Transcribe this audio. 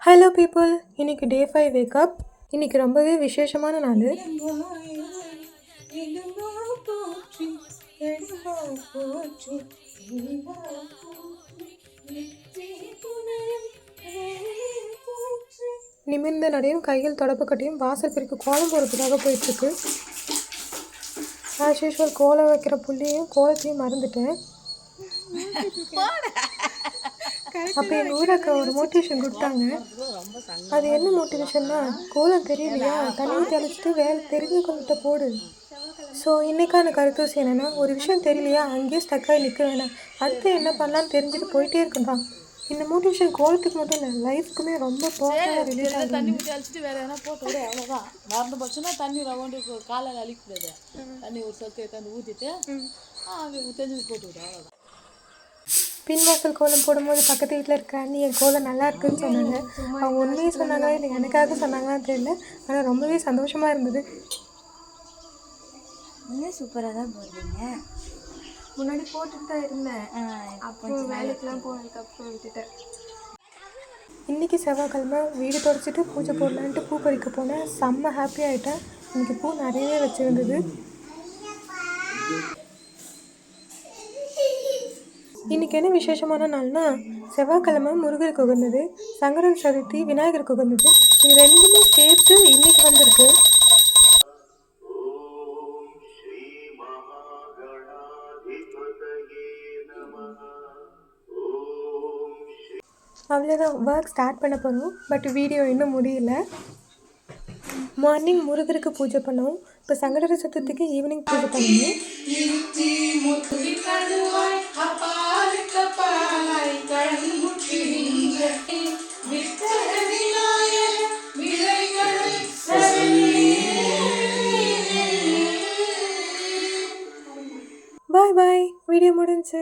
Hello people, இன்னைக்கு டே 5 wake up. இன்னைக்கு ரொம்பவே விசேஷமான நாள். நிமிர்ந்த நடையும் கையில் தொடப்பக்கட்டையும் வாசல் பெருக்கு கோலம் போடுறதுக்காக போயிட்டுருக்கு. ஆஸ் யூஷுவல் கோலம் வைக்கிற புள்ளியையும் கோலத்தையும் மறந்துட்டேன். அப்போ எங்கள் ஊராக்க ஒரு மோட்டிவேஷன் கொடுத்தாங்க. அது என்ன மோட்டிவேஷன்னா, கோலம் தெரியலையா தண்ணி தெளிச்சிட்டு வேலை தெரிஞ்ச கொண்டுட்ட போடு. ஸோ இன்றைக்கான கருத்தூசி என்னென்னா, ஒரு விஷயம் தெரியலையா அங்கேயே ஸ்டக்காகி நிற்க வேணாம், அடுத்து என்ன பண்ணலான்னு தெரிஞ்சுட்டு போயிட்டே இருக்கணும். இந்த மோட்டிவேஷன் கோலத்துக்கு மட்டும் இல்லை, லைஃபுக்குமே ரொம்ப பர்சனலாக ரிலேட் ஆகுது. தண்ணி ஊற்றி அழிச்சிட்டு வேறு எதனா போட்டு விட, அவ்வளோதான். மறந்து போச்சுன்னா தண்ணி ரவுண்டு காலையில் அழிக்கூடாது. தண்ணி ஒரு சொத்தை எடுத்து ஊற்றிட்டு அங்கே தெரிஞ்சு போட்டு விட, அவ்வளோதான். பின்வாசல் கோலம் போடும்போது பக்கத்து வீட்டில் இருக்க அண்ணி என் கோலம் நல்லா இருக்குன்னு சொன்னாங்க. அவங்க உண்மையை சொன்னாங்களா இல்லை எனக்காக சொன்னாங்களான்னு தெரியல, ஆனால் ரொம்பவே சந்தோஷமாக இருந்தது. இன்னும் சூப்பராக தான் போடுறீங்க. முன்னாடி போட்டுட்டு தான் இருந்தேன், அப்புறம் வேலைக்கெலாம் போனதுக்கப்புறம் விட்டுட்டேன். இன்றைக்கி செவ்வாய்க்கிழமை வீடு தொடச்சிட்டு பூஜை போடலான்ட்டு பூ பறிக்க போனேன். செம்ம ஹாப்பி ஆகிட்டேன். இன்றைக்கி பூ நிறையவே வச்சுருந்தது. இன்றைக்கி என்ன விசேஷமான நாள்னா, செவ்வாய்க்கிழமை முருகருக்கு உகந்தது, சங்கர சதுர்த்தி விநாயகருக்கு உகந்தது. இது ரெண்டுமே சேர்த்து இன்றைக்கி வந்திருக்கு. அவ்வளோதான், ஒர்க் ஸ்டார்ட் பண்ண போகிறோம். பட் வீடியோ இன்னும் முடியல. மார்னிங் முருகருக்கு பூஜை பண்ணோம். இப்போ சங்கடர சதுர்த்திக்கு ஈவினிங் பூஜை பண்ணணும். பாய் பாய், வீடியோ முடிஞ்சு.